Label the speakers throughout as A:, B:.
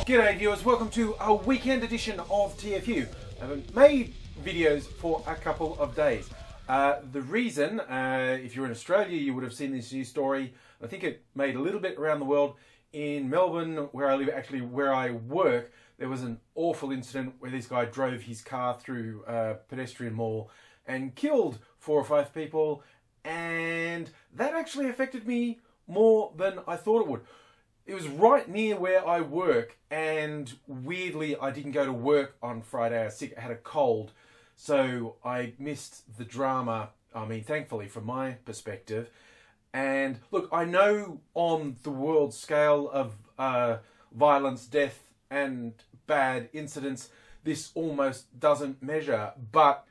A: G'day viewers, welcome to a weekend edition of TFU. I haven't made videos for a couple of days. The reason, if you're in Australia, you would have seen this news story. I think it made a little bit around the world. In Melbourne, where I live, actually where I work, there was an awful incident where this guy drove his car through a pedestrian mall and killed 4 or 5 people, and that actually affected me more than I thought it would. It was right near where I work, and weirdly I didn't go to work on Friday. I was sick, I had a cold, so I missed the drama, thankfully from my perspective. And look, I know on the world scale of violence, death and bad incidents, this almost doesn't measure, but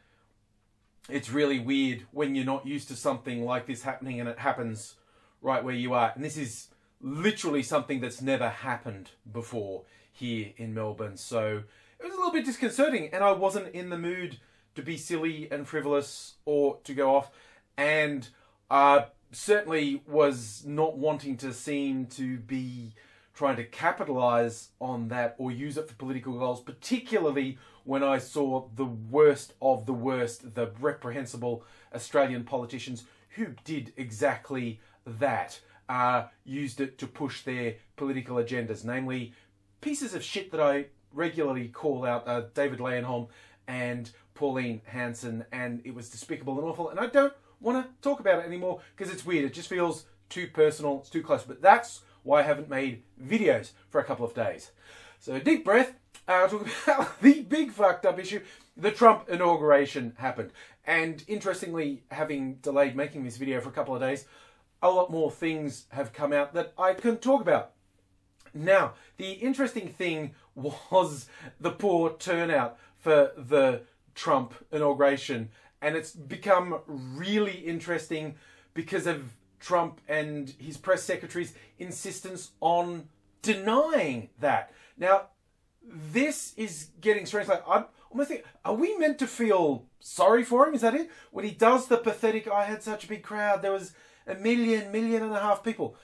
A: it's really weird when you're not used to something like this happening and it happens right where you are. And this is literally something that's never happened before here in Melbourne. So it was a little bit disconcerting, and I wasn't in the mood to be silly and frivolous or to go off, and certainly was not wanting to seem to be trying to capitalize on that or use it for political goals, particularly when I saw the worst of the worst, the reprehensible Australian politicians who did exactly that. Used it to push their political agendas, namely pieces of shit that I regularly call out, David Leonholm and Pauline Hanson, and it was despicable and awful, and I don't want to talk about it anymore because it's weird. It just feels too personal, it's too close, but that's why I haven't made videos for a couple of days. So deep breath, talk about the big fucked up issue. The Trump inauguration happened, and interestingly, having delayed making this video for a couple of days, a lot more things have come out that I can talk about. Now, the interesting thing was the poor turnout for the Trump inauguration, and it's become really interesting because of Trump and his press secretary's insistence on denying that. Now, this is getting strange. Like, I'm almost thinking, are we meant to feel sorry for him? Is that it? When he does the pathetic, I had such a big crowd, there was 1 million, 1.5 million people.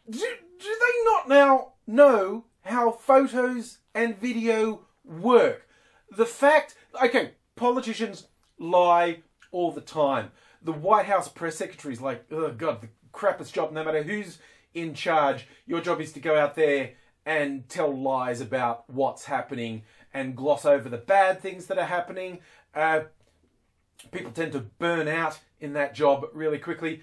A: Do they not now know how photos and video work? The fact, okay, politicians lie all the time. The White House press secretary is like, oh God, the crappiest job, no matter who's in charge. Your job is to go out there and tell lies about what's happening and gloss over the bad things that are happening. People tend to burn out in that job really quickly.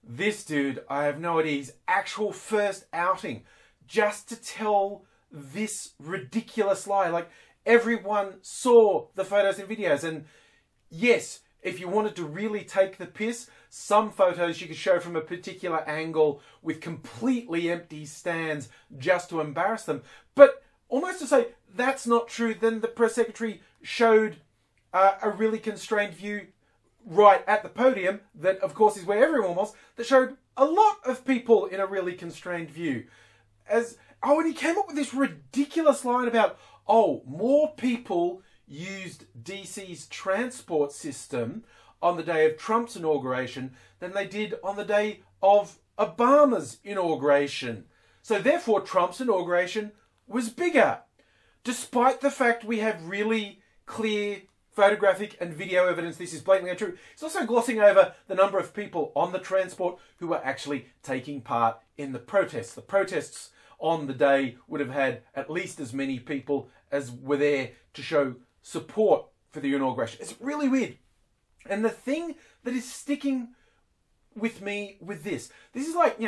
A: This dude, I have no idea, his actual first outing, just to tell this ridiculous lie. Like, everyone saw the photos and videos, and yes, if you wanted to really take the piss, some photos you could show from a particular angle with completely empty stands just to embarrass them. But almost to say that's not true, then the press secretary showed a really constrained view right at the podium, that of course is where everyone was, that showed a lot of people in a really constrained view. And he came up with this ridiculous line about, oh, more people used DC's transport system on the day of Trump's inauguration than they did on the day of Obama's inauguration. So therefore Trump's inauguration was bigger, despite the fact we have really clear photographic and video evidence this is blatantly untrue. It's also glossing over the number of people on the transport who were actually taking part in the protests. The protests on the day would have had at least as many people as were there to show support for the inauguration. It's really weird. And the thing that is sticking with me with this is like,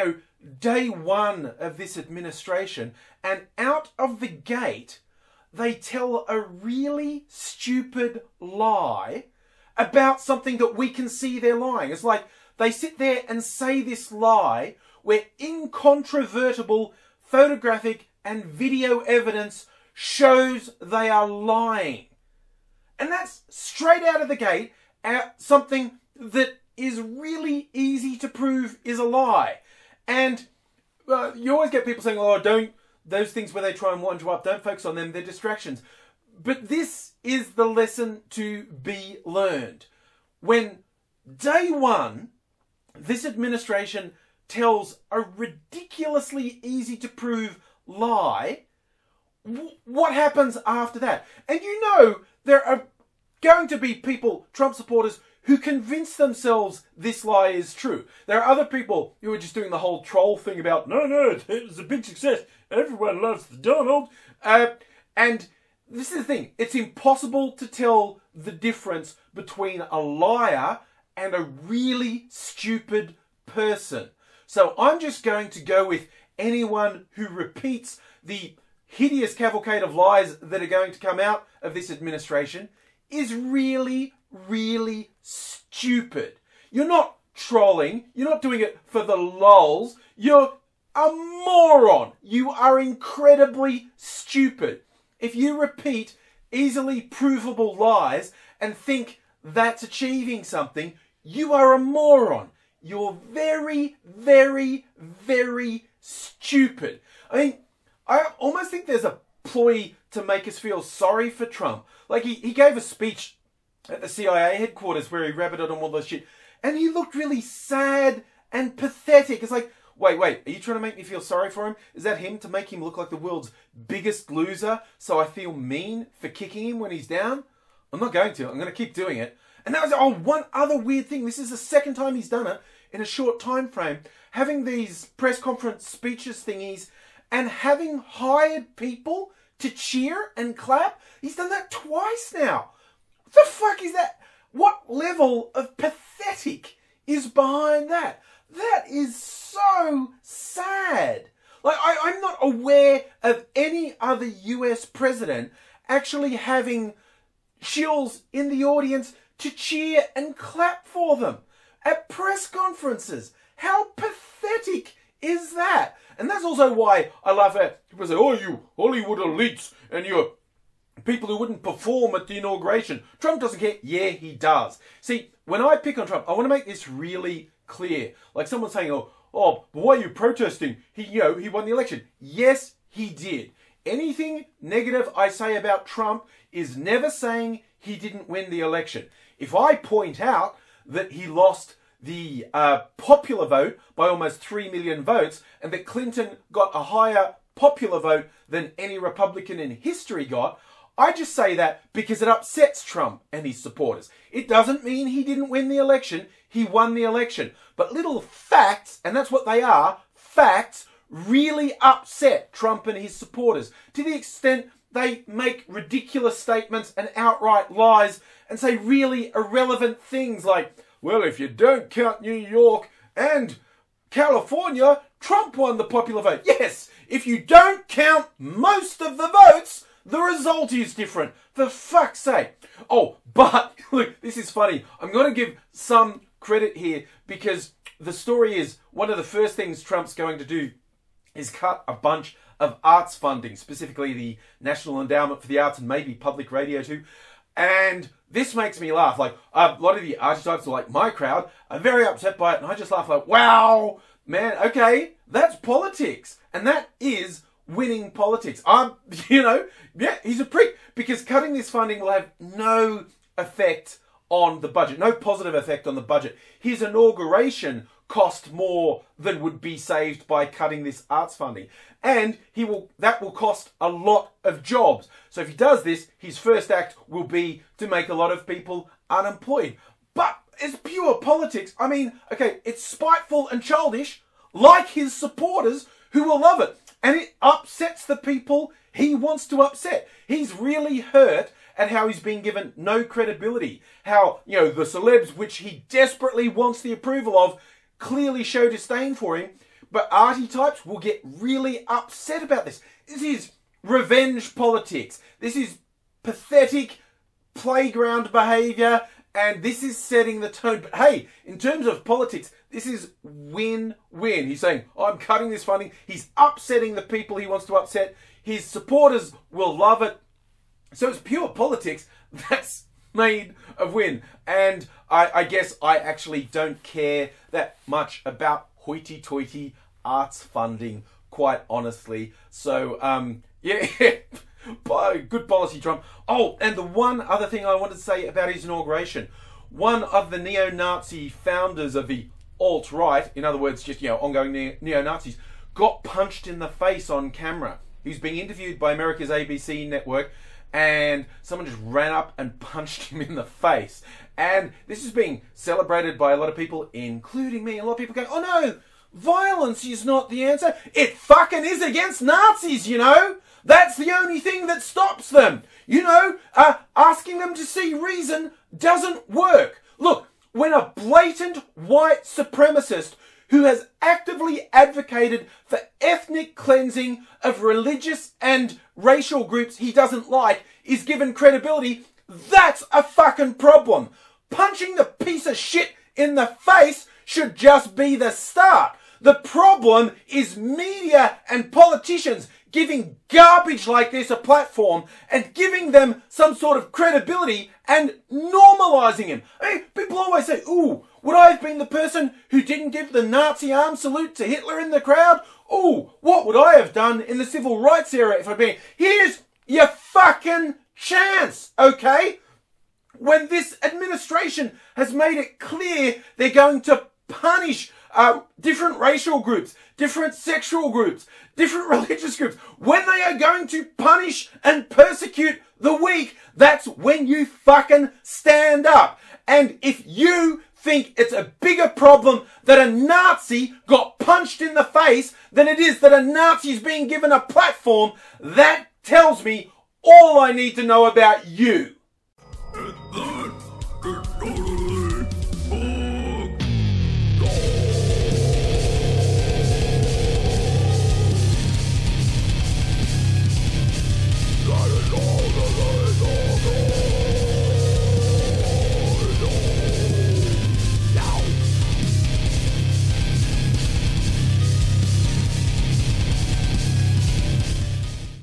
A: day one of this administration, and out of the gate, they tell a really stupid lie about something that we can see they're lying. It's like they sit there and say this lie where incontrovertible photographic and video evidence shows they are lying. And that's straight out of the gate, something that is really easy to prove is a lie. And you always get people saying, oh, don't, those things where they try and wind you up, don't focus on them, they're distractions. But this is the lesson to be learned. When day one, this administration tells a ridiculously easy to prove lie what happens after that? And you know, there are going to be people, Trump supporters, who convince themselves this lie is true. There are other people who are just doing the whole troll thing about, no, it's a big success. Everyone loves the Donald. And this is the thing. It's impossible to tell the difference between a liar and a really stupid person. So I'm just going to go with anyone who repeats the hideous cavalcade of lies that are going to come out of this administration is really, really stupid. You're not trolling. You're not doing it for the lulz. You're a moron. You are incredibly stupid. If you repeat easily provable lies and think that's achieving something, you are a moron. You're very, very, very stupid. I mean, I almost think there's a ploy to make us feel sorry for Trump. Like, he gave a speech at the CIA headquarters where he rabbited on all this shit, and he looked really sad and pathetic. It's like, wait, are you trying to make me feel sorry for him? Is that him to make him look like the world's biggest loser so I feel mean for kicking him when he's down? I'm not going to. I'm going to keep doing it. And that was, one other weird thing. This is the second time he's done it in a short time frame. Having these press conference speeches thingies and having hired people to cheer and clap. He's done that twice now. What the fuck is that? What level of pathetic is behind that? That is so sad. Like, I'm not aware of any other US president actually having shills in the audience to cheer and clap for them at press conferences. How pathetic is that? And that's also why I laugh at people say, oh, you Hollywood elites and you people who wouldn't perform at the inauguration. Trump doesn't care. Yeah, he does. See, when I pick on Trump, I want to make this really clear. Like someone saying, oh, but why are you protesting? He won the election. Yes, he did. Anything negative I say about Trump is never saying he didn't win the election. If I point out that he lost the popular vote by almost 3 million votes and that Clinton got a higher popular vote than any Republican in history got, I just say that because it upsets Trump and his supporters. It doesn't mean he didn't win the election. He won the election. But little facts, and that's what they are, facts, really upset Trump and his supporters to the extent they make ridiculous statements and outright lies and say really irrelevant things like, well, if you don't count New York and California, Trump won the popular vote. Yes, if you don't count most of the votes, the result is different. For fuck's sake. Oh, but, look, this is funny. I'm going to give some credit here because the story is one of the first things Trump's going to do is cut a bunch of arts funding, specifically the National Endowment for the Arts and maybe public radio too. And this makes me laugh. Like, a lot of the archetypes are like my crowd are very upset by it. And I just laugh like, wow, man, okay, that's politics. And that is winning politics. Yeah, he's a prick. Because cutting this funding will have no effect on the budget. No positive effect on the budget. His inauguration cost more than would be saved by cutting this arts funding. And that will cost a lot of jobs. So if he does this, his first act will be to make a lot of people unemployed. But it's pure politics. I mean, okay, it's spiteful and childish, like his supporters who will love it. And it upsets the people he wants to upset. He's really hurt at how he's been given no credibility. How, the celebs which he desperately wants the approval of clearly show disdain for him. But arty types will get really upset about this. This is revenge politics. This is pathetic playground behaviour. And this is setting the tone. But hey, in terms of politics, this is win-win. He's saying, I'm cutting this funding. He's upsetting the people he wants to upset. His supporters will love it. So it's pure politics that's made a win. And I guess I actually don't care that much about hoity-toity arts funding, quite honestly. So, yeah, good policy, Trump. Oh, and the one other thing I wanted to say about his inauguration. One of the neo-Nazi founders of the alt-right, in other words, just, ongoing neo-Nazis, got punched in the face on camera. He was being interviewed by America's ABC network, and someone just ran up and punched him in the face. And this is being celebrated by a lot of people, including me. A lot of people go, oh no, violence is not the answer. It fucking is against Nazis, you know. That's the only thing that stops them. You know, asking them to see reason doesn't work. Look, when a blatant white supremacist who has actively advocated for ethnic cleansing of religious and racial groups he doesn't like is given credibility, that's a fucking problem. Punching the piece of shit in the face should just be the start. The problem is media and politicians giving garbage like this a platform and giving them some sort of credibility and normalising him. I mean, people always say, ooh, would I have been the person who didn't give the Nazi arm salute to Hitler in the crowd? Ooh, what would I have done in the civil rights era if I'd been? Here's your fucking chance, okay? When this administration has made it clear they're going to punish different racial groups, different sexual groups, different religious groups, when they are going to punish and persecute the weak, that's when you fucking stand up. And if you think it's a bigger problem that a Nazi got punched in the face than it is that a Nazi is being given a platform, that tells me all I need to know about you.